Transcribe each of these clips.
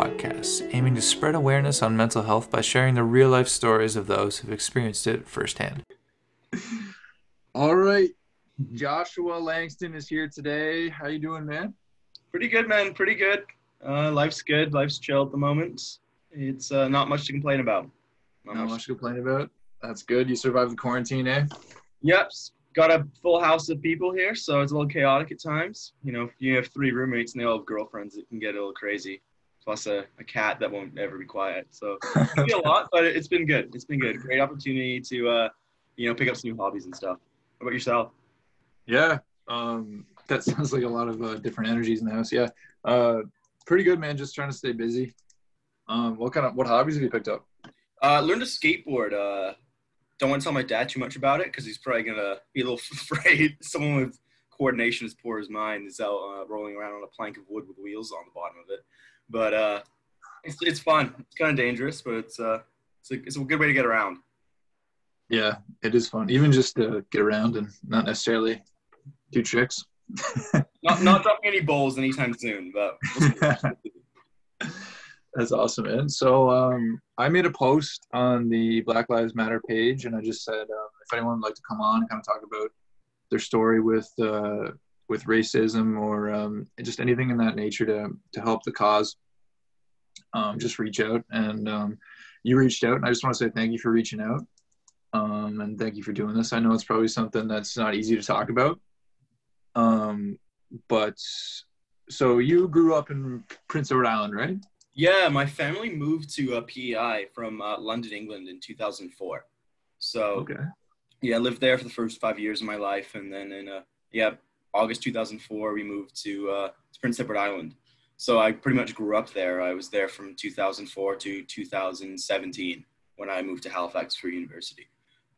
podcast, aiming to spread awareness on mental health by sharing the real-life stories of those who've experienced it firsthand. All right, Joshua Langston is here today. How you doing, man? Pretty good, man. Pretty good. Life's good. Life's chill at the moment. It's not much to complain about. Not much to complain about. That's good. You survived the quarantine, eh? Yep. Got a full house of people here, so it's a little chaotic at times. You know, if you have 3 roommates and they all have girlfriends, it can get a little crazy. Plus a cat that won't ever be quiet. So it's been a lot, but it's been good. It's been good. Great opportunity to, pick up some new hobbies and stuff. How about yourself? Yeah, that sounds like a lot of different energies in the house. Yeah, pretty good, man. Just trying to stay busy. What hobbies have you picked up? Learned to skateboard. Don't want to tell my dad too much about it because he's probably gonna be a little afraid. Someone with coordination as poor as mine is out rolling around on a plank of wood with wheels on the bottom of it. But it's fun. It's kind of dangerous, but it's a good way to get around. Yeah, it is fun. Even just to get around and not necessarily do tricks. not dropping any bowls anytime soon, but that's awesome, man. So I made a post on the Black Lives Matter page, and I just said if anyone would like to come on and kind of talk about their story with racism or just anything in that nature to help the cause, just reach out. And you reached out, and I just want to say thank you for reaching out. And thank you for doing this. I know it's probably something that's not easy to talk about. But so you grew up in Prince Edward Island, right? Yeah, my family moved to PEI from London, England in 2004. So, okay. Yeah, I lived there for the first 5 years of my life. And then in August 2004, we moved to Prince Edward Island. So I pretty much grew up there. I was there from 2004 to 2017 when I moved to Halifax for university.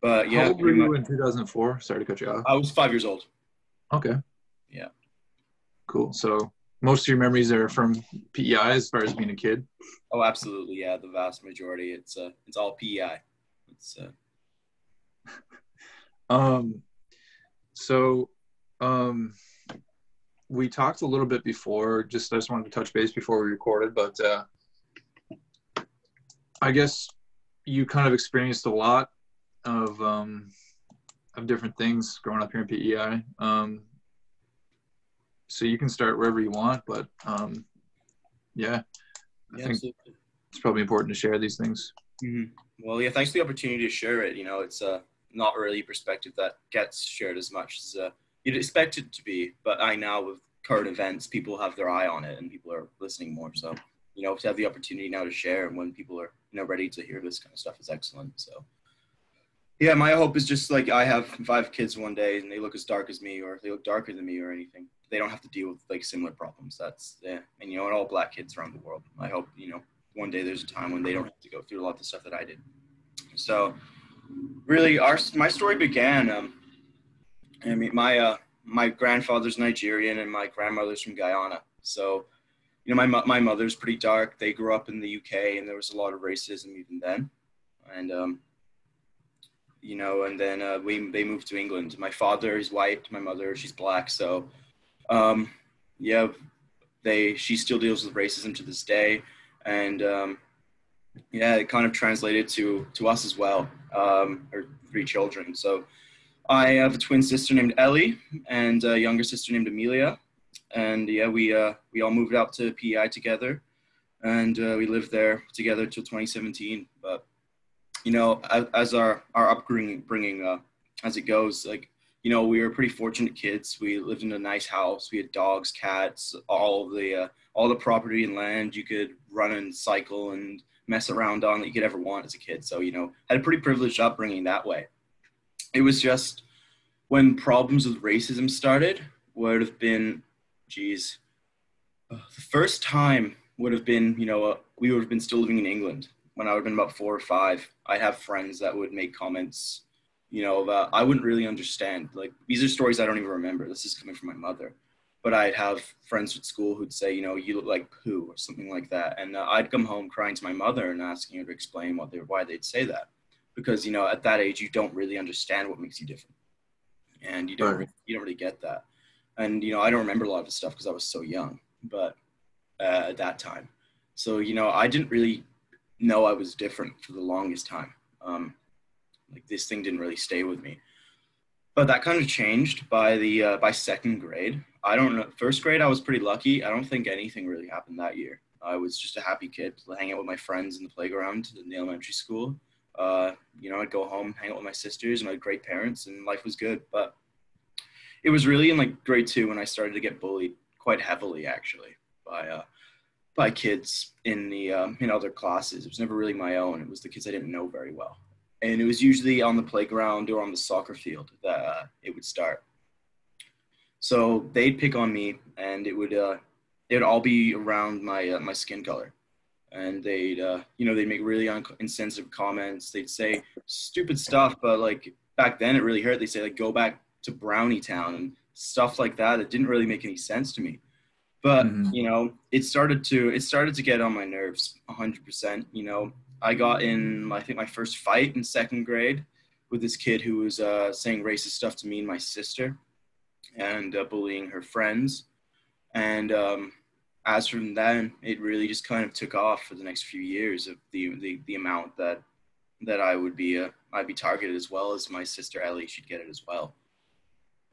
But yeah. How old were you in 2004? Sorry to cut you off. I was 5 years old. Okay. Yeah. Cool. So most of your memories are from PEI as far as being a kid? Oh, absolutely. Yeah, the vast majority. It's all PEI. We talked a little bit before, I just wanted to touch base before we recorded, but I guess you kind of experienced a lot of different things growing up here in PEI. So you can start wherever you want, but I think absolutely. It's probably important to share these things. Mm-hmm. Well, yeah, thanks for the opportunity to share it. You know, it's not really a perspective that gets shared as much as you'd expect it to be. But I now, with current events, people have their eye on it and people are listening more. So, to have the opportunity now to share and when people are, ready to hear this kind of stuff is excellent. So, yeah, my hope is just like if I have kids one day and they look as dark as me or if they look darker than me or anything, they don't have to deal with like similar problems. And all black kids around the world. I hope, one day there's a time when they don't have to go through a lot of the stuff that I did. So really my story began, my grandfather's Nigerian and my grandmother's from Guyana. So, my mother's pretty dark. They grew up in the UK and there was a lot of racism even then. And, and then they moved to England. My father is white, my mother, she's black. So, she still deals with racism to this day. And, it kind of translated to us as well, her 3 children. So I have a twin sister named Ellie and a younger sister named Amelia. And we all moved out to PEI together and we lived there together till 2017. But, as our upbringing, as it goes, like, we were pretty fortunate kids. We lived in a nice house. We had dogs, cats, all the property and land you could run and cycle and mess around on that you could ever want as a kid. So, had a pretty privileged upbringing that way. It was just when problems with racism started would have been, the first time would have been, we would have been still living in England when I would have been about 4 or 5. I'd have friends that would make comments that I wouldn't really understand. Like, these are stories I don't even remember. This is coming from my mother. But I'd have friends at school who'd say, you look like poo or something like that. And I'd come home crying to my mother and asking her to explain why they'd say that. Because, at that age, you don't really understand what makes you different. And you don't really get that. And, I don't remember a lot of the stuff because I was so young, but at that time. So, I didn't really know I was different for the longest time. Like this thing didn't really stay with me. But that kind of changed by second grade. I don't know. First grade, I was pretty lucky. I don't think anything really happened that year. I was just a happy kid, hang out with my friends in the playground in the elementary school. I'd go home, hang out with my sisters, and I had great parents, and life was good. But it was really in like grade 2 when I started to get bullied quite heavily, actually, by kids in other classes. It was never really my own. It was the kids I didn't know very well. And it was usually on the playground or on the soccer field that it would start. So they'd pick on me, and it would all be around my skin color. And they'd make really insensitive comments. They'd say stupid stuff, but like back then it really hurt. They say like, go back to Brownie Town and stuff like that. It didn't really make any sense to me. But, it started to get on my nerves 100%. I got in, I think, my first fight in second grade with this kid who was saying racist stuff to me and my sister and bullying her friends. And as from then, it really just kind of took off for the next few years of the amount that I'd be targeted, as well as my sister Ellie. She'd get it as well.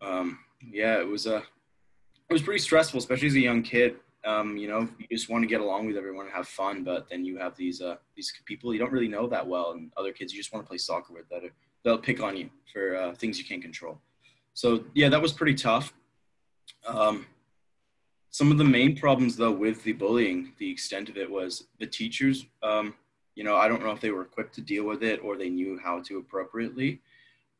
It was pretty stressful, especially as a young kid. You just want to get along with everyone and have fun, but then you have these people you don't really know that well, and other kids you just want to play soccer with they'll pick on you for things you can't control. So yeah, that was pretty tough. Some of the main problems though with the bullying, the extent of it, was the teachers. I don't know if they were equipped to deal with it or they knew how to appropriately,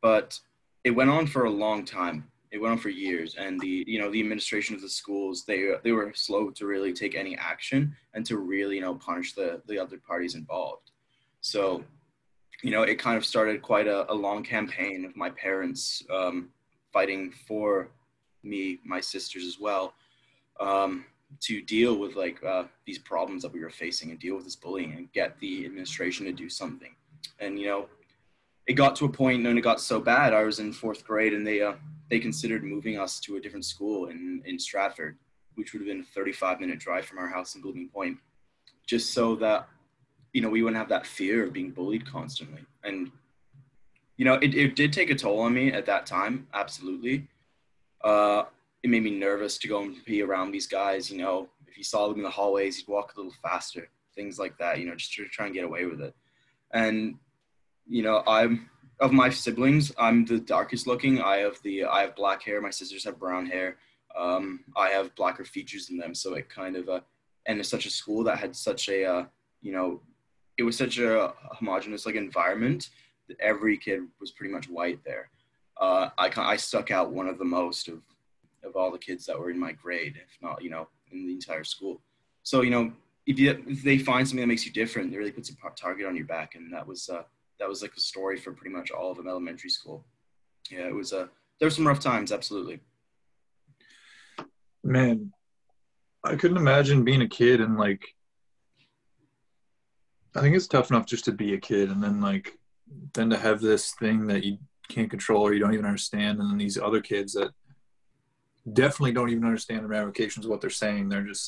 but it went on for a long time. It went on for years, and the administration of the schools, they were slow to really take any action and to really, punish the other parties involved. So, it kind of started quite a long campaign of my parents fighting for me, my sisters as well, to deal with these problems that we were facing and deal with this bullying and get the administration to do something. And, it got to a point and it got so bad. I was in 4th grade and they considered moving us to a different school in Stratford, which would have been a 35-minute drive from our house in Blooming Point, just so that, we wouldn't have that fear of being bullied constantly. And, it did take a toll on me at that time. Absolutely. It made me nervous to go and be around these guys. If you saw them in the hallways, you'd walk a little faster, things like that, just to try and get away with it. And, of my siblings, I'm the darkest looking. I have black hair. My sisters have brown hair. I have blacker features than them. So it kind of, and it's such a school that had such a, it was such a homogenous environment that every kid was pretty much white there. I stuck out one of the most of all the kids that were in my grade, if not, in the entire school. So, if they find something that makes you different, it really puts a target on your back. And that was like a story for pretty much all of them elementary school. Yeah, it was there were some rough times, absolutely. Man, I couldn't imagine being a kid and I think it's tough enough just to be a kid, and then to have this thing that you can't control or you don't even understand, and then these other kids that definitely don't even understand the ramifications of what they're saying. They're just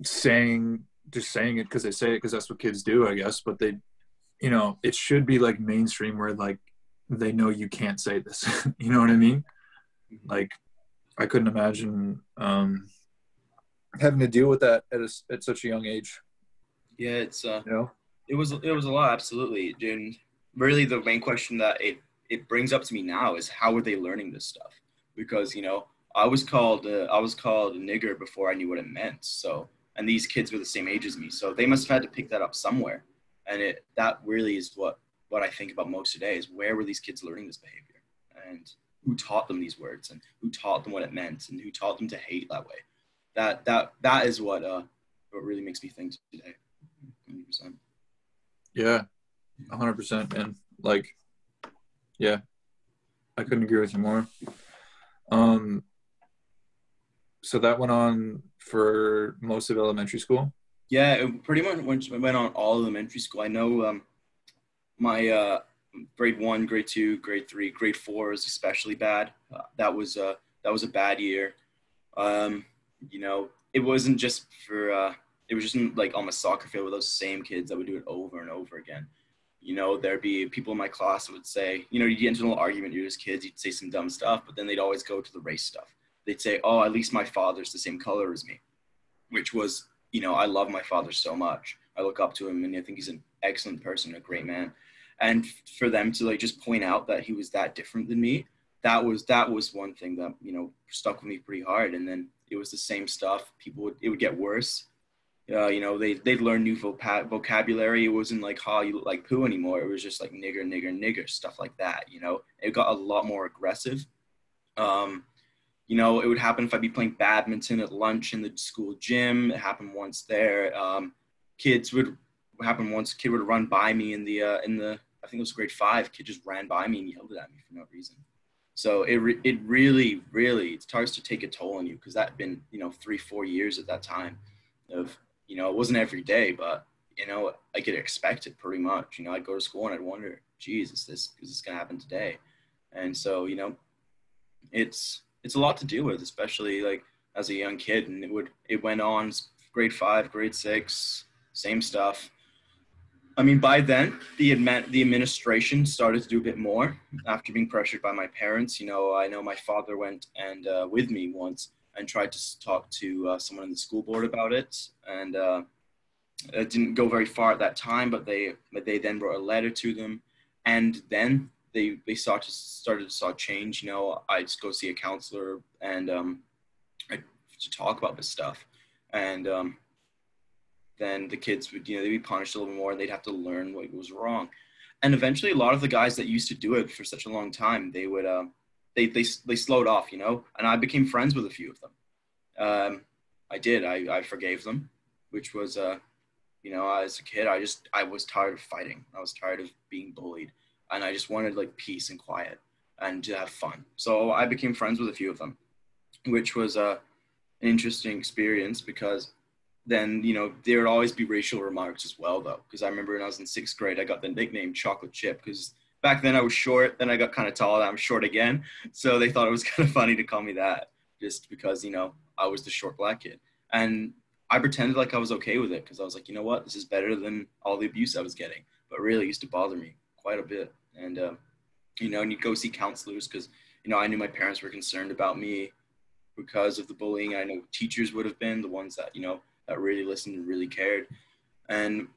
saying it because they say it because that's what kids do, I guess. But they, it should be mainstream where they know you can't say this. You know what I mean? I couldn't imagine having to deal with that at such a young age. Yeah, it's it was a lot, absolutely. And really, the main question that it brings up to me now is, how are they learning this stuff? Because I was called a nigger before I knew what it meant. So. And these kids were the same age as me, so they must have had to pick that up somewhere. And that really is what I think about most today, is where were these kids learning this behavior, and who taught them these words, and who taught them what it meant, and who taught them to hate that way. That is what really makes me think today. 100%. Yeah, 100%, man. Yeah, I couldn't agree with you more. So that went on for most of elementary school? Yeah, it pretty much went on all elementary school. I know my grade 1, grade 2, grade 3, grade 4 was especially bad. That was a bad year. it wasn't just for, it was just like on my soccer field with those same kids that would do it over and over again. You know, there'd be people in my class that would say, you know, you'd get into an argument, you're just kids, you'd say some dumb stuff, but then they'd always go to the race stuff. They'd say, oh, at least my father's the same color as me, which was, you know, I love my father so much. I look up to him and I think he's an excellent person, a great man. And for them to like just point out that he was that different than me, that was one thing that, you know, stuck with me pretty hard. And then it was the same stuff. It would get worse. You know, they'd learn new vocabulary. It wasn't like, "Ha, you look like poo" anymore. It was just like nigger, nigger, nigger, stuff like that. You know, it got a lot more aggressive. You know, it would happen if I'd be playing badminton at lunch in the school gym. It happened once there. Kid would run by me in the I think it was grade 5. Kid just ran by me and yelled at me for no reason. So it really it starts to take a toll on you, because that had been, you know, 3-4 years at that time of, you know, it wasn't every day, but, you know, I could expect it pretty much. You know, I'd go to school and I'd wonder, geez, is this going to happen today? And so, you know, it's a lot to deal with, especially like as a young kid. And it went on grade 5, grade 6, same stuff. I mean, by then, the administration started to do a bit more after being pressured by my parents. You know, I know my father went and with me once and tried to talk to someone in the school board about it. And it didn't go very far at that time, but they then wrote a letter to them. And then they started to saw change. You know, I'd just go see a counselor and to talk about this stuff. And then the kids would, you know, they'd be punished a little more and they'd have to learn what was wrong. And eventually a lot of the guys that used to do it for such a long time, they would, they slowed off, you know, and I became friends with a few of them. I forgave them, which was, you know, as a kid, I was tired of fighting. I was tired of being bullied, and I just wanted like peace and quiet and to have fun. So I became friends with a few of them, which was an interesting experience, because then, you know, there would always be racial remarks as well, though, because I remember when I was in 6th grade, I got the nickname Chocolate Chip, because back then I was short, then I got kind of tall, and I'm short again. So they thought it was kind of funny to call me that, just because, you know, I was the short black kid. And I pretended like I was okay with it, because I was like, you know what, this is better than all the abuse I was getting. But really, it used to bother me quite a bit. And, you know, and you'd go see counselors because, you know, I knew my parents were concerned about me because of the bullying. I know teachers would have been the ones that, you know, that really listened and really cared. And,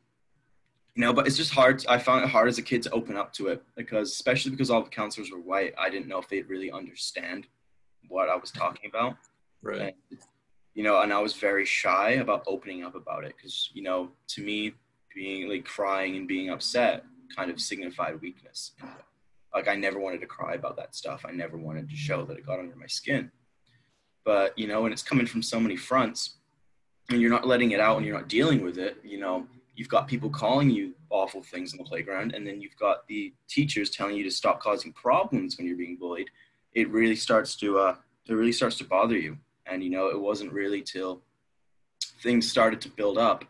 you know, but it's just hard. I found it hard as a kid to open up to it, because especially because all the counselors were white, I didn't know if they'd really understand what I was talking about. Right. And, you know, and I was very shy about opening up about it, because, you know, to me, being like crying and being upset kind of signified weakness. Like, I never wanted to cry about that stuff. I never wanted to show that it got under my skin. But, you know, and it's coming from so many fronts, and you're not letting it out and you're not dealing with it. You know, you've got people calling you awful things on the playground, and then you've got the teachers telling you to stop causing problems when you're being bullied. It really starts to bother you. And, you know, it wasn't really till things started to build up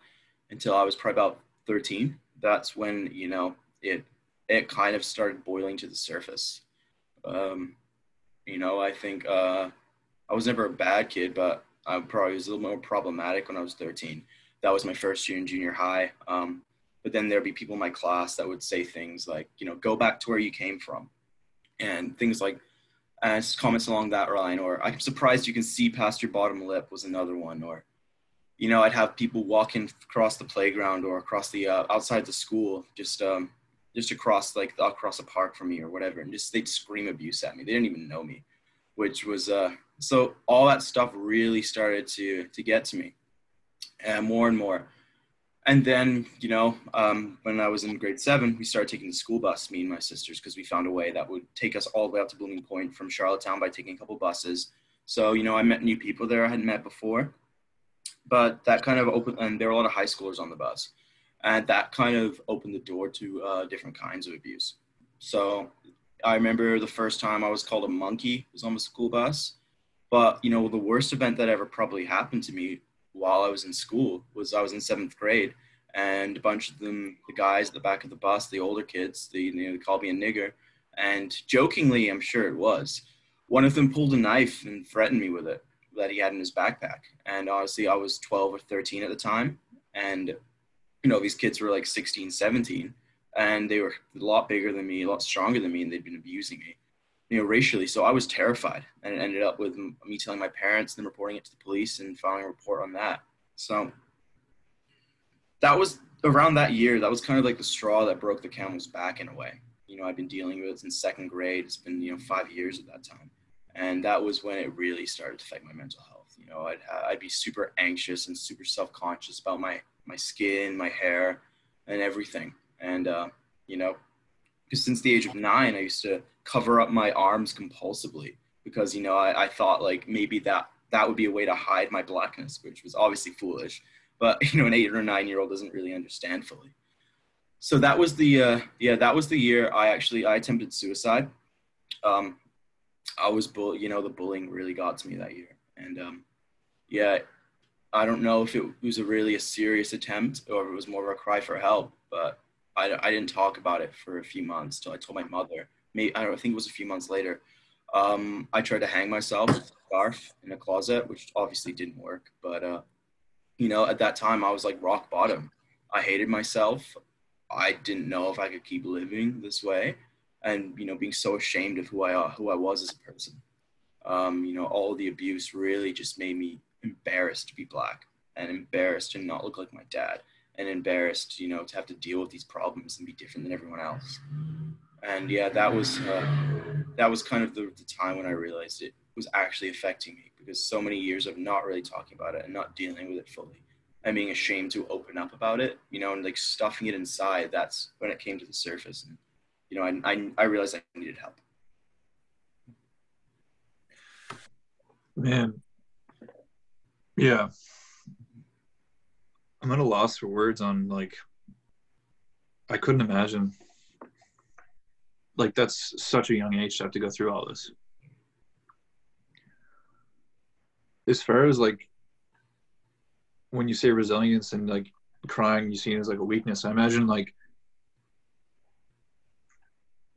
until I was probably about 13. That's when, you know, it kind of started boiling to the surface. You know, I think I was never a bad kid, but I probably was a little more problematic when I was 13. That was my first year in junior high. But then there'd be people in my class that would say things like, you know, go back to where you came from. And things like, comments along that line, or I'm surprised you can see past your bottom lip was another one. Or, you know, I'd have people walking across the playground or across the outside the school, just across a park from me or whatever, and just they'd scream abuse at me. They didn't even know me, which was so all that stuff really started to get to me, and more. And then, you know, when I was in grade 7, we started taking the school bus, me and my sisters, because we found a way that would take us all the way up to Blooming Point from Charlottetown by taking a couple buses. So, you know, I met new people there I hadn't met before, but that kind of opened, and there were a lot of high schoolers on the bus, and that kind of opened the door to different kinds of abuse. So I remember the first time I was called a monkey was on the school bus. But, you know, the worst event that ever probably happened to me while I was in school was I was in 7th grade, and a bunch of them, the guys at the back of the bus, the older kids, they called me a nigger. And jokingly, I'm sure it was, one of them pulled a knife and threatened me with it. that he had in his backpack. And honestly, I was 12 or 13 at the time. And, you know, these kids were like 16, 17, and they were a lot bigger than me, a lot stronger than me, and they'd been abusing me, you know, racially. So I was terrified, and it ended up with me telling my parents, and then reporting it to the police and filing a report on that. So that was around that year. That was kind of like the straw that broke the camel's back in a way. You know, I'd been dealing with it since second grade. It's been, you know, 5 years at that time. And that was when it really started to affect my mental health. You know, I'd be super anxious and super self-conscious about my skin, my hair, and everything. And, you know, because since the age of 9, I used to cover up my arms compulsively because, you know, I thought like maybe that would be a way to hide my blackness, which was obviously foolish. But, you know, an 8 or 9-year-old doesn't really understand fully. So that was the, that was the year I attempted suicide. I was you know, the bullying really got to me that year. And I don't know if it was a serious attempt or if it was more of a cry for help, but I didn't talk about it for a few months till I told my mother. I think it was a few months later. I tried to hang myself with a scarf in a closet, which obviously didn't work. But, you know, at that time I was like rock bottom. I hated myself. I didn't know if I could keep living this way. And, you know, being so ashamed of who I was as a person. You know, all the abuse really just made me embarrassed to be Black and embarrassed to not look like my dad and embarrassed, you know, to have to deal with these problems and be different than everyone else. And yeah, that was kind of the time when I realized it was actually affecting me, because so many years of not really talking about it and not dealing with it fully and being ashamed to open up about it, you know, and like stuffing it inside, that's when it came to the surface. And, you know, I realized I needed help. Man, yeah. I'm at a loss for words on, like, I couldn't imagine. Like, that's such a young age to have to go through all this. As far as, like, when you say resilience and, like, crying, you see it as, like, a weakness. I imagine, like,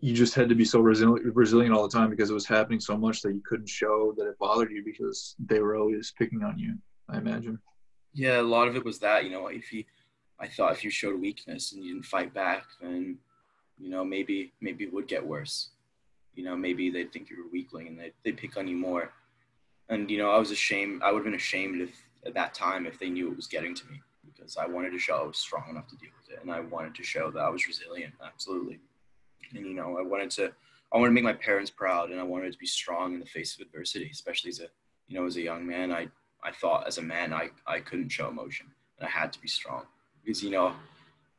you just had to be so resilient all the time because it was happening so much that you couldn't show that it bothered you because they were always picking on you, I imagine. Yeah, a lot of it was that, you know, I thought if you showed weakness and you didn't fight back, then, you know, maybe it would get worse. You know, maybe they'd think you were a weakling and they'd pick on you more. And, you know, I was ashamed. I would have been ashamed at that time if they knew it was getting to me, because I wanted to show I was strong enough to deal with it. And I wanted to show that I was resilient. Absolutely. And, you know, I wanted to make my parents proud, and I wanted to be strong in the face of adversity, especially as a young man. I thought as a man, I couldn't show emotion, and I had to be strong because, you know,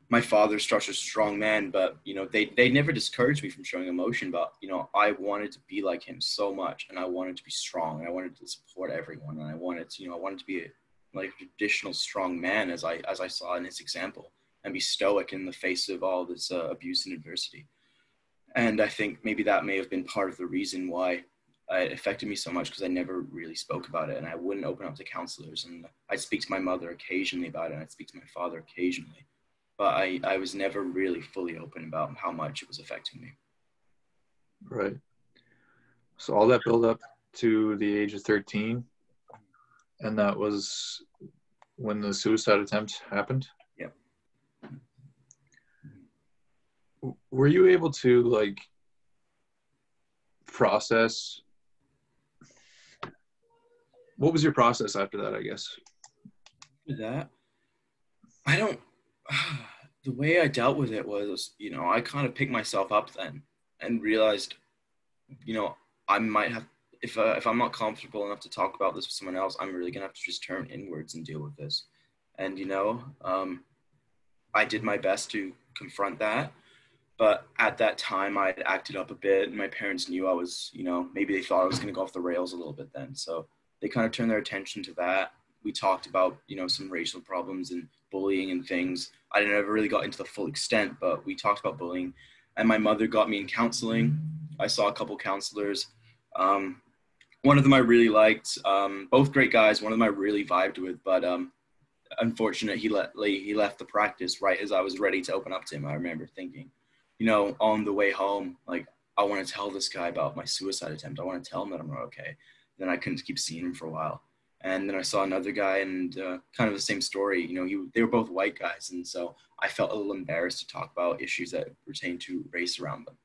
my father's such a strong man, but, you know, they never discouraged me from showing emotion, but, you know, I wanted to be like him so much, and I wanted to be strong, and I wanted to support everyone, and I wanted to be like a traditional strong man as I saw in his example, and be stoic in the face of all this abuse and adversity. And I think maybe that may have been part of the reason why it affected me so much, because I never really spoke about it, and I wouldn't open up to counselors, and I'd speak to my mother occasionally about it, and I'd speak to my father occasionally, but I was never really fully open about how much it was affecting me. Right. So all that build up to the age of 13, and that was when the suicide attempt happened? Yeah. Were you able to, like, process? What was your process after that, I guess? After that, the way I dealt with it was, you know, I kind of picked myself up then and realized, you know, I might have, if I'm not comfortable enough to talk about this with someone else, I'm really gonna have to just turn inwards and deal with this. And, you know, I did my best to confront that. But at that time, I had acted up a bit, and my parents knew I was, you know, maybe they thought I was going to go off the rails a little bit then. So they kind of turned their attention to that. We talked about, you know, some racial problems and bullying and things. I never really got into the full extent, but we talked about bullying. And my mother got me in counseling. I saw a couple counselors. One of them I really liked. Both great guys. One of them I really vibed with, but unfortunately, he left the practice right as I was ready to open up to him. I remember thinking, you know, on the way home, like, I want to tell this guy about my suicide attempt. I want to tell him that I'm not okay. then I couldn't keep seeing him for a while. And then I saw another guy, and kind of the same story. They were both white guys, and so I felt a little embarrassed to talk about issues that pertain to race around them.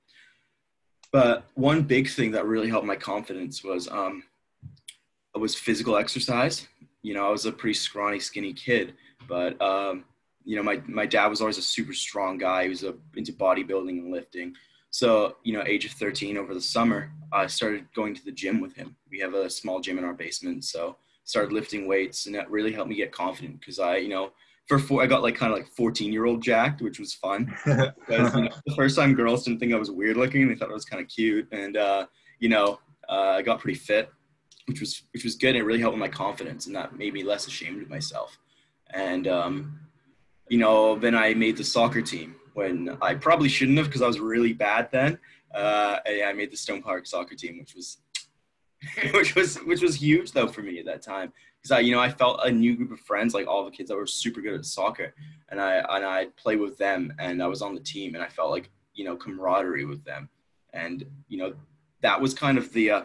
But one big thing that really helped my confidence was physical exercise. I was a pretty scrawny, skinny kid, but my dad was always a super strong guy. He was into bodybuilding and lifting. So, age of 13 over the summer, I started going to the gym with him. We have a small gym in our basement, so started lifting weights, and that really helped me get confident because I got like kind of like 14-year-old jacked, which was fun because the first time girls didn't think I was weird looking. They thought I was kind of cute, and I got pretty fit, which was good. And it really helped with my confidence, and that made me less ashamed of myself. And then I made the soccer team when I probably shouldn't have because I was really bad then. I made the Stone Park soccer team, which was which was huge though for me at that time because I felt a new group of friends, like all the kids that were super good at soccer, and I'd play with them, and I was on the team, and I felt like camaraderie with them, and that was kind of the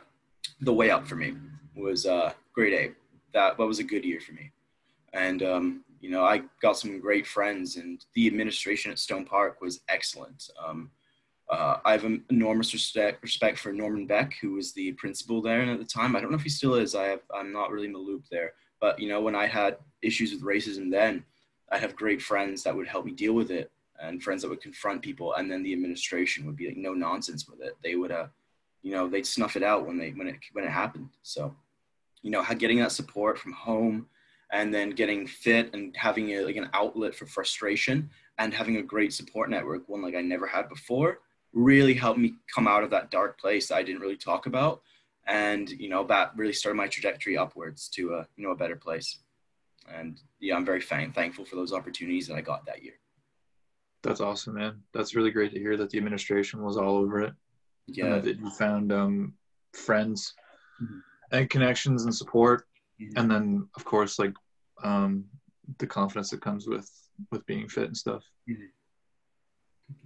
way up for me was grade 8. That was a good year for me, and I got some great friends, and the administration at Stone Park was excellent. I have an enormous respect for Norman Beck, who was the principal there at the time. I don't know if he still is. I'm not really in the loop there. But, when I had issues with racism then, I'd have great friends that would help me deal with it, and friends that would confront people. And then the administration would be like, no nonsense with it. They would, they'd snuff it out when it happened. So, getting that support from home, and then getting fit and having an outlet for frustration, and having a great support network, one like I never had before, really helped me come out of that dark place that I didn't really talk about. And, that really started my trajectory upwards to a better place. And yeah, I'm very thankful for those opportunities that I got that year. That's awesome, man. That's really great to hear that the administration was all over it. Yeah. And that you found friends and connections and support. And then, of course, like the confidence that comes with being fit and stuff.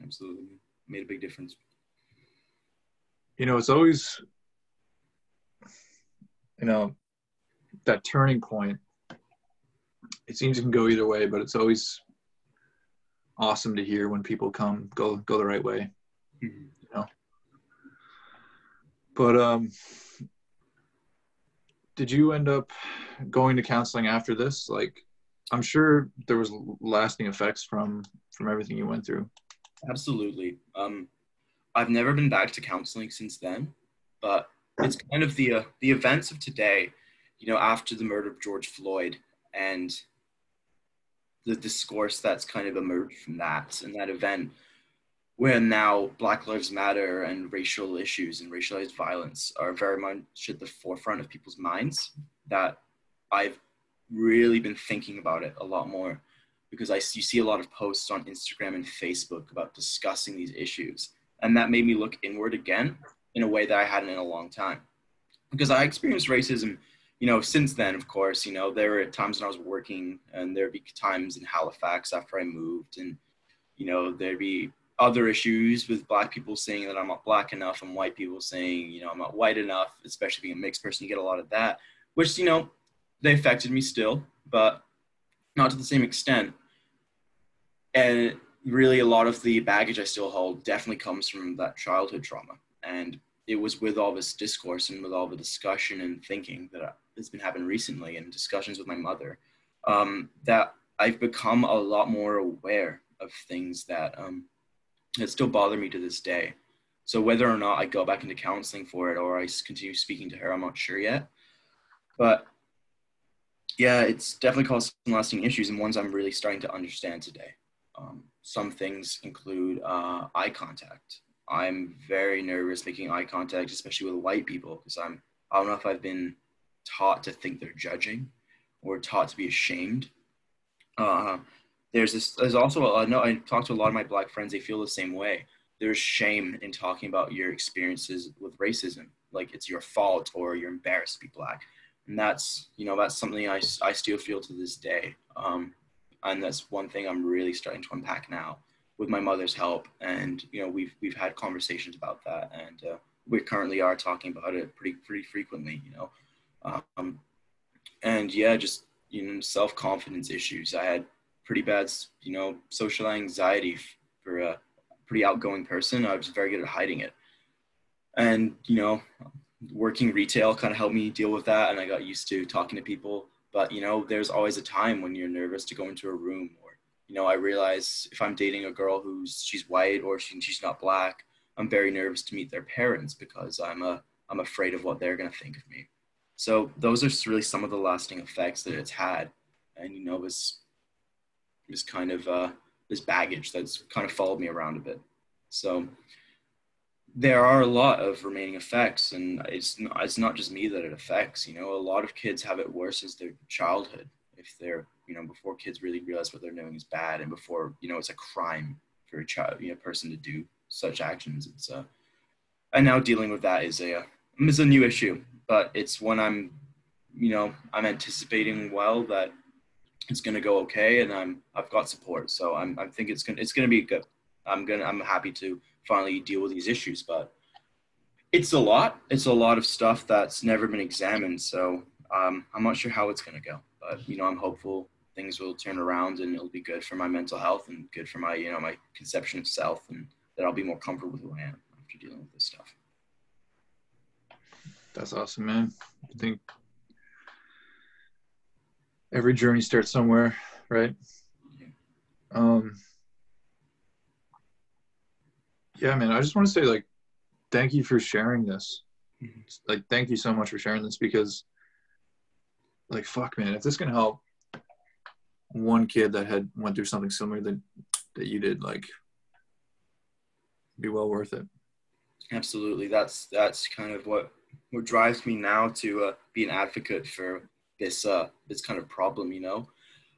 Absolutely. Made a big difference. It's always, that turning point. It seems it can go either way, but it's always awesome to hear when people go the right way. But did you end up going to counseling after this? Like, I'm sure there was lasting effects from everything you went through. Absolutely. I've never been back to counseling since then, but it's kind of the events of today, after the murder of George Floyd, and the discourse that's kind of emerged from that and that event, where now Black Lives Matter and racial issues and racialized violence are very much at the forefront of people's minds, that I've really been thinking about it a lot more, because you see a lot of posts on Instagram and Facebook about discussing these issues. And that made me look inward again in a way that I hadn't in a long time. Because I experienced racism, since then, of course. There were times when I was working, and there'd be times in Halifax after I moved, and, there'd be other issues with Black people saying that I'm not Black enough, and white people saying, I'm not white enough, especially being a mixed person. You get a lot of that, which, they affected me still, but not to the same extent. And really, a lot of the baggage I still hold definitely comes from that childhood trauma. And it was with all this discourse and with all the discussion and thinking that has been happening recently, and discussions with my mother, that I've become a lot more aware of things that still bother me to this day. So whether or not I go back into counseling for it or I continue speaking to her, I'm not sure yet. But yeah, it's definitely caused some lasting issues, and ones I'm really starting to understand today. Some things include eye contact. I'm very nervous making eye contact, especially with white people, because I don't know if I've been taught to think they're judging or taught to be ashamed. There's also, I talk to a lot of my Black friends, they feel the same way. There's shame in talking about your experiences with racism, like it's your fault or you're embarrassed to be Black. And that's something I still feel to this day. And that's one thing I'm really starting to unpack now with my mother's help. And, we've had conversations about that, and we currently are talking about it pretty frequently, Um, and yeah, just, self-confidence issues. I had pretty bad, social anxiety for a pretty outgoing person. I was very good at hiding it. And, working retail kind of helped me deal with that. And I got used to talking to people. But, there's always a time when you're nervous to go into a room, or, I realize if I'm dating a girl she's white or she's not black, I'm very nervous to meet their parents because I'm afraid of what they're going to think of me. So those are really some of the lasting effects that it's had. And, this kind of, this baggage that's kind of followed me around a bit. So there are a lot of remaining effects, and it's not just me that it affects. A lot of kids have it worse as their childhood, if they're, before kids really realize what they're doing is bad, and before, it's a crime for a child, person to do such actions. It's and now dealing with that is a new issue, but it's one I'm anticipating well that it's going to go okay, and I've got support, so I think it's going to be good. I'm happy to finally deal with these issues, but it's a lot of stuff that's never been examined. So I'm not sure how it's going to go, but I'm hopeful things will turn around and it'll be good for my mental health and good for my my conception of self, and that I'll be more comfortable with who I am after dealing with this stuff. That's awesome, man. I think every journey starts somewhere, right? Yeah. Yeah, man, I just want to say, like, thank you for sharing this. Mm-hmm. Like, thank you so much for sharing this, because, like, fuck, man, if this can help one kid that went through something similar that you did, like, be well worth it. Absolutely. That's kind of what drives me now to be an advocate for this kind of problem.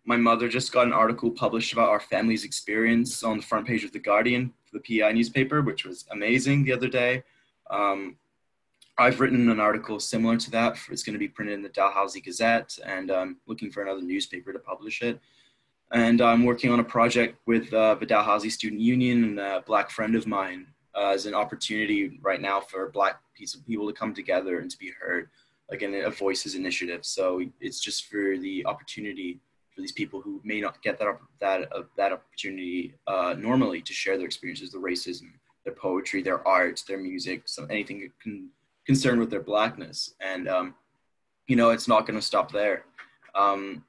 My mother just got an article published about our family's experience on the front page of The Guardian, the PEI newspaper, which was amazing the other day. I've written an article similar to that. It's going to be printed in the Dalhousie Gazette, and I'm looking for another newspaper to publish it. And I'm working on a project with the Dalhousie Student Union and a Black friend of mine as an opportunity right now for Black people to come together and to be heard, like in a Voices initiative. So it's just for the opportunity for these people who may not get that opportunity normally to share their experiences, their racism, their poetry, their art, their music, so anything concerned with their Blackness. And it's not going to stop there. I'm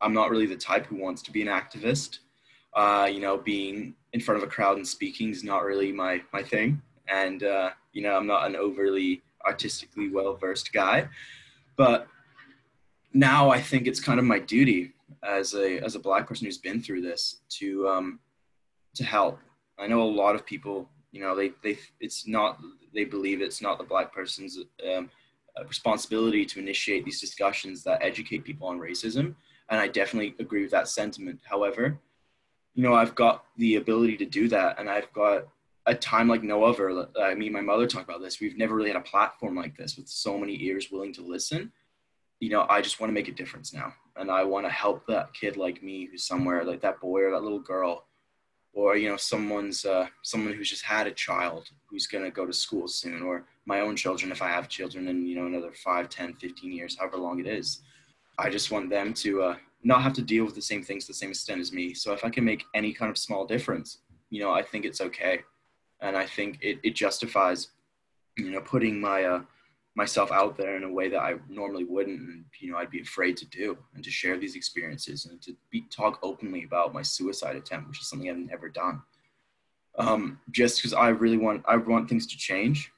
not really the type who wants to be an activist. Being in front of a crowd and speaking is not really my thing. And I'm not an overly artistically well-versed guy, but now I think it's kind of my duty as a Black person who's been through this to help. I know a lot of people, they believe it's not the Black person's responsibility to initiate these discussions that educate people on racism, and I definitely agree with that sentiment. However, I've got the ability to do that, and I've got a time like no other. I mean, my mother talked about this. We've never really had a platform like this with so many ears willing to listen. I just want to make a difference now. And I want to help that kid like me who's somewhere, like that boy or that little girl, or, someone who's just had a child who's going to go to school soon, or my own children if I have children in, another 5, 10, 15 years, however long it is. I just want them to not have to deal with the same things to the same extent as me. So if I can make any kind of small difference, I think it's okay. And I think it justifies, putting myself out there in a way that I normally wouldn't, and I'd be afraid to do, and to share these experiences and to talk openly about my suicide attempt, which is something I've never done. Just because I want things to change.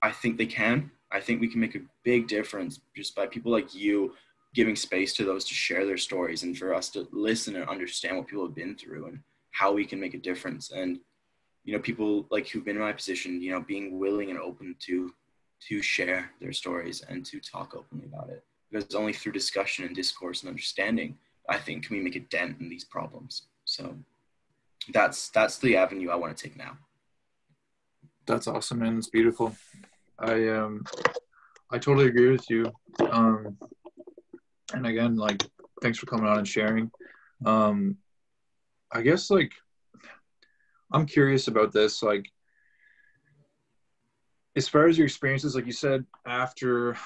I think they can. I think we can make a big difference just by people like you giving space to those to share their stories, and for us to listen and understand what people have been through and how we can make a difference. And people like who've been in my position, being willing and open to share their stories and to talk openly about it, because only through discussion and discourse and understanding, I think, can we make a dent in these problems. So that's the avenue I want to take now. That's awesome, man. It's beautiful. I totally agree with you. And again, like, thanks for coming on and sharing. I guess, like, I'm curious about this. Like, as far as your experiences, like you said, after,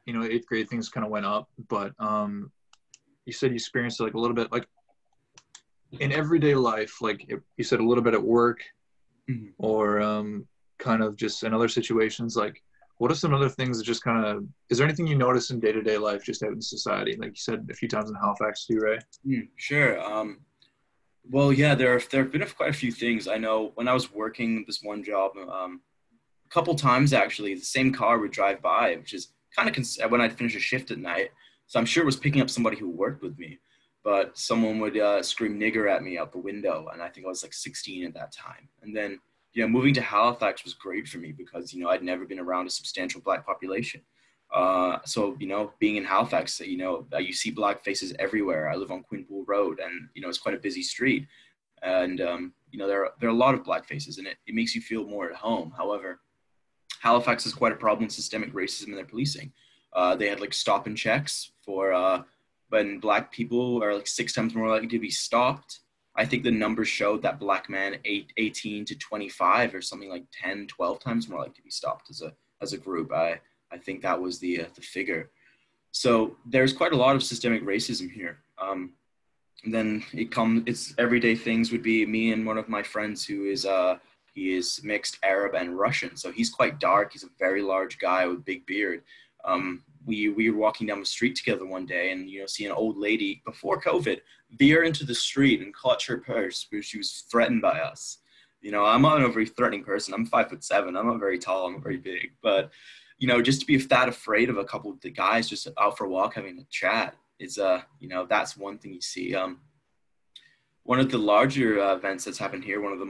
eighth grade, things kind of went up, but you said you experienced like a little bit, like in everyday life, like you said, a little bit at work, Mm-hmm. or kind of just in other situations. Like, what are some other things that just kind of, is there anything you notice in day-to-day life just out in society, like you said a few times in Halifax too, right? Sure. Well, yeah, there have been quite a few things. I know when I was working this one job, a couple times actually, the same car would drive by, which is kind of when I'd finish a shift at night. So I'm sure it was picking up somebody who worked with me, but someone would scream nigger at me out the window, and I think I was like 16 at that time. And then, moving to Halifax was great for me because I'd never been around a substantial Black population. So being in Halifax, you see Black faces everywhere. I live on Quinpool Road, and it's quite a busy street, and there are a lot of Black faces, and it makes you feel more at home. However, Halifax has quite a problem with systemic racism in their policing. They had like stop and checks for when Black people are like 6 times more likely to be stopped. I think the numbers showed that Black men 18 to 25 or something like 10, 12 times more likely to be stopped as a group. I think that was the figure. So there's quite a lot of systemic racism here. And then it's everyday things would be me and one of my friends who is he is mixed Arab and Russian. So he's quite dark. He's a very large guy with a big beard. We were walking down the street together one day and, see an old lady before COVID veer into the street and clutch her purse because she was threatened by us. I'm not a very threatening person. I'm 5'7". I'm not very tall. I'm not very big. But, just to be that afraid of a couple of the guys just out for a walk having a chat is, that's one thing you see. One of the larger events that's happened here, one of the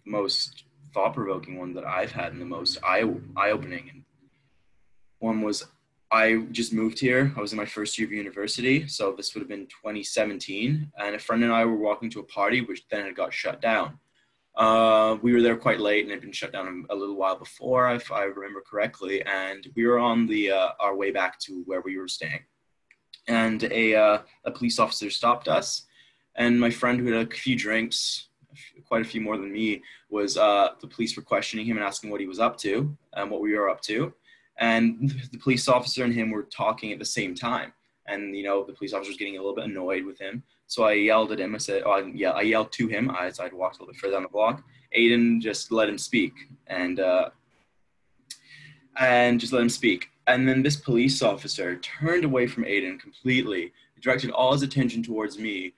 most thought-provoking one that I've had and the most eye-opening. And one was I just moved here. I was in my first year of university, so this would have been 2017, and a friend and I were walking to a party, which then had got shut down. We were there quite late, and it had been shut down a little while before, if I remember correctly, and we were on our way back to where we were staying. And a police officer stopped us, and my friend who had a few drinks, quite a few more than me, was the police were questioning him and asking what he was up to and what we were up to. And the police officer and him were talking at the same time. And, the police officer was getting a little bit annoyed with him. So I yelled at him. I yelled to him as I'd walked a little bit further down the block. Aiden, just let him speak. And just let him speak. And then this police officer turned away from Aiden completely, directed all his attention towards me,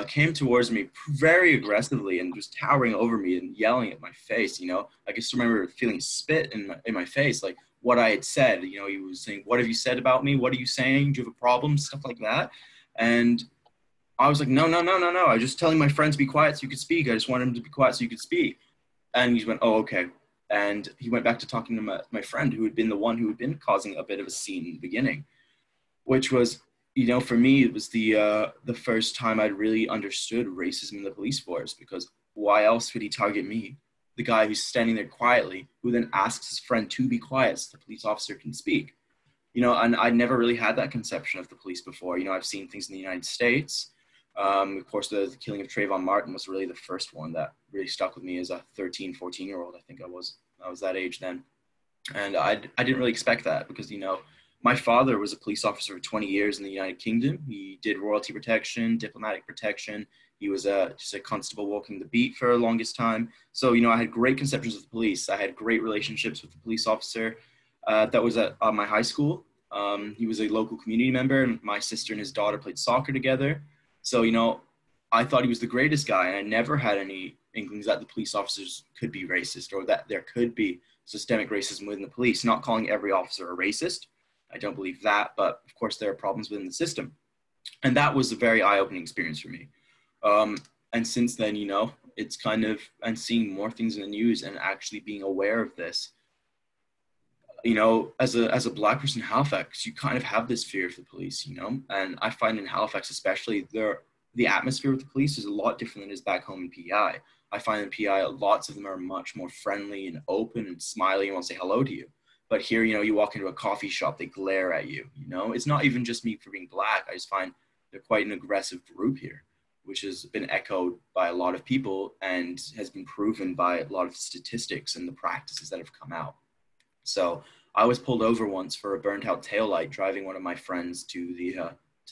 came towards me very aggressively and was towering over me and yelling at my face. I just remember feeling spit in my face, like what I had said. He was saying, "What have you said about me? What are you saying? Do you have a problem?" Stuff like that. And I was like, no. I was just telling my friend to be quiet so you could speak. I just wanted him to be quiet so you could speak. And he went, "Oh, okay." And he went back to talking to my friend who had been the one who had been causing a bit of a scene in the beginning, which was, for me, it was the first time I'd really understood racism in the police force, because why else would he target me, the guy who's standing there quietly, who then asks his friend to be quiet so the police officer can speak? And I never really had that conception of the police before. I've seen things in the United States. Of course, the killing of Trayvon Martin was really the first one that really stuck with me as a 13, 14-year-old. I think I was that age then. And I didn't really expect that because, my father was a police officer for 20 years in the United Kingdom. He did royalty protection, diplomatic protection. He was just a constable walking the beat for the longest time. So, I had great conceptions of the police. I had great relationships with the police officer that was at my high school. He was a local community member, and my sister and his daughter played soccer together. So, I thought he was the greatest guy, and I never had any inklings that the police officers could be racist or that there could be systemic racism within the police. Not calling every officer a racist. I don't believe that, but of course there are problems within the system. And that was a very eye-opening experience for me. And since then, it's kind of, and seeing more things in the news and actually being aware of this, as a Black person in Halifax, you kind of have this fear of the police, and I find in Halifax especially, the atmosphere with the police is a lot different than it is back home in PI. I find in PI, lots of them are much more friendly and open and smiley and want to say hello to you. But here, you walk into a coffee shop, they glare at you, It's not even just me for being Black. I just find they're quite an aggressive group here. which has been echoed by a lot of people and has been proven by a lot of statistics and the practices that have come out. So I was pulled over once for a burnt out taillight driving one of my friends to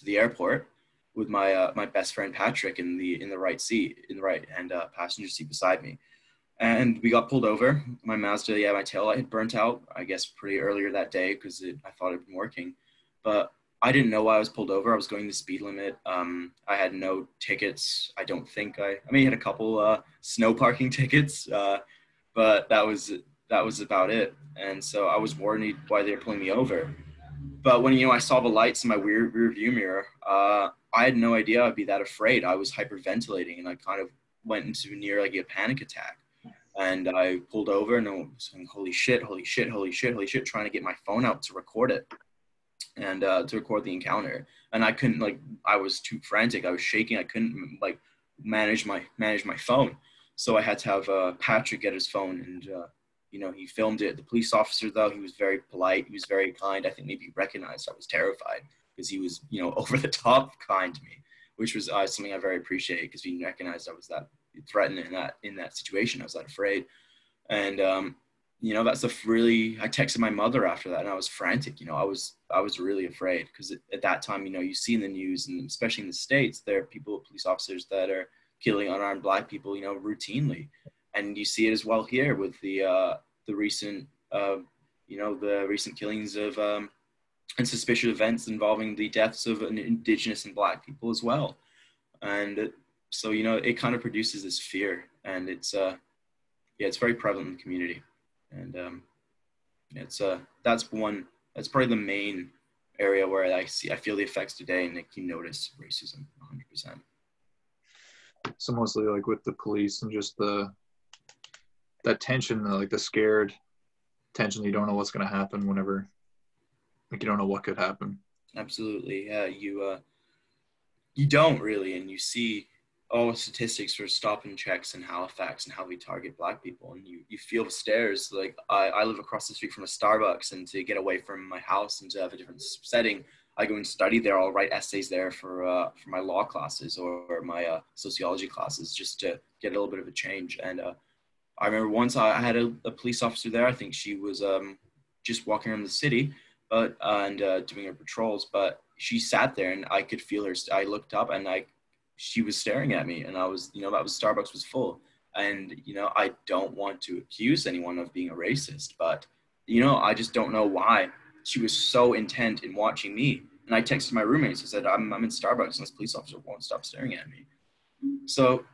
the airport with my my best friend Patrick in the right seat, in the right hand passenger seat beside me. And we got pulled over. My Mazda, my taillight had burnt out, I guess, pretty earlier that day because I thought it had been working. But I didn't know why I was pulled over. I was going the speed limit. I had no tickets. I don't think I may have had a couple snow parking tickets, but that was about it. And so I was worried why they were pulling me over. But when, I saw the lights in my rear view mirror, I had no idea I'd be that afraid. I was hyperventilating and I kind of went into near like a panic attack. And I pulled over and I was saying, holy shit, trying to get my phone out to record it and to record the encounter. And I couldn't, I was too frantic. I was shaking. I couldn't manage my phone. So I had to have Patrick get his phone and, he filmed it. The police officer, though, he was very polite. He was very kind. I think maybe he recognized I was terrified because he was, over the top kind to me, which was something I very appreciate because he recognized I was that threatened in that situation. I was that afraid. And, that's I texted my mother after that and I was frantic. I was really afraid because at that time, you see in the news and especially in the States, there are police officers that are killing unarmed Black people, routinely. And you see it as well here with the recent, the recent killings of and suspicious events involving the deaths of Indigenous and Black people as well. And so, it kind of produces this fear, and it's very prevalent in the community. And that's probably the main area where I feel the effects today, and you notice racism 100%. So mostly like with the police and just that tension, the scared tension. You don't know what's going to happen whenever, you don't know what could happen. Absolutely. Yeah. You don't really, and you see all the statistics for stop and checks in Halifax and how we target Black people. And you feel the stares. Like I live across the street from a Starbucks, and to get away from my house and to have a different setting, I go and study there. I'll write essays there for my law classes or my sociology classes just to get a little bit of a change. And I remember once I had a police officer there. I think she was just walking around the city, and doing her patrols. But she sat there, and I could feel her. I looked up, and she was staring at me, and I was, Starbucks was full. And I don't want to accuse anyone of being a racist, but I just don't know why she was so intent in watching me. And I texted my roommates. I said, I'm in Starbucks, and this police officer won't stop staring at me. So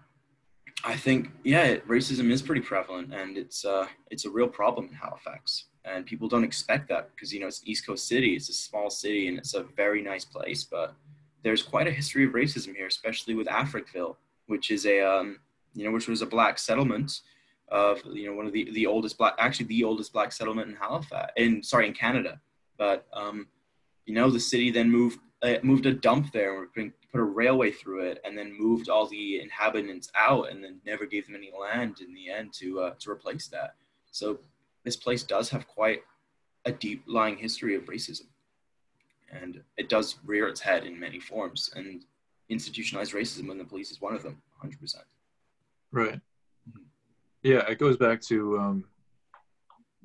I think, racism is pretty prevalent, and it's a real problem in Halifax. And people don't expect that because, it's an East Coast city. It's a small city, and it's a very nice place. But there's quite a history of racism here, especially with Africville, which is which was a Black settlement of, one of the oldest the oldest Black settlement in Halifax, in Canada. But, the city then moved a dump there and put a railway through it, and then moved all the inhabitants out, and then never gave them any land in the end to replace that. So this place does have quite a deep lying history of racism, and it does rear its head in many forms. And institutionalized racism in the police is one of them, 100%. Right. Mm-hmm. Yeah, it goes back to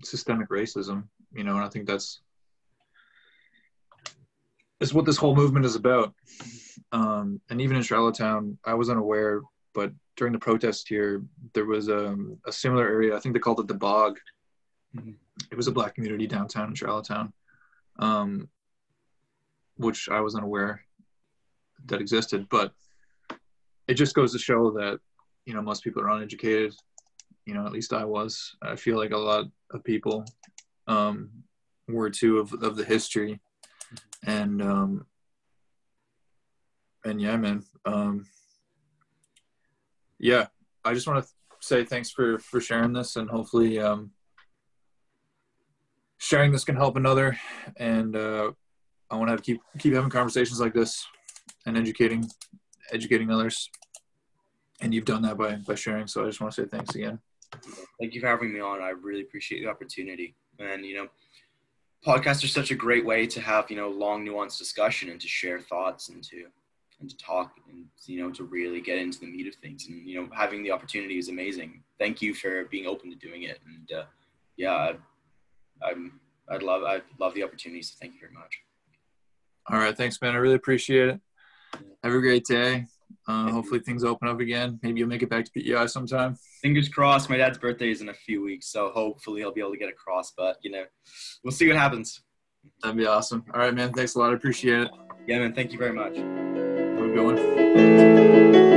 systemic racism, and I think that's what this whole movement is about. And even in Charlottetown, I was unaware, but during the protest here, there was a similar area. I think they called it the Bog. Mm-hmm. It was a Black community downtown in Charlottetown, which I was unaware that existed. But it just goes to show that, most people are uneducated. At least I was. I feel like a lot of people were too of the history. And yeah, man. I just want to say thanks for sharing this, and hopefully sharing this can help another. And I want to keep having conversations like this and educating others. And you've done that by sharing. So I just want to say thanks again. Thank you for having me on. I really appreciate the opportunity. And podcasts are such a great way to have long, nuanced discussion and to share thoughts and to and to talk and, you know, to really get into the meat of things. And, you know, having the opportunity is amazing. Thank you for being open to doing it. And yeah, I'd love the opportunity. So thank you very much. All right. Thanks, man. I really appreciate it. Have a great day. Hopefully things open up again. Maybe you'll make it back to PEI sometime. Fingers crossed. My dad's birthday is in a few weeks, so hopefully he'll be able to get across. But, you know, we'll see what happens. That'd be awesome. All right, man. Thanks a lot. I appreciate it. Yeah, man. Thank you very much. Have a good one.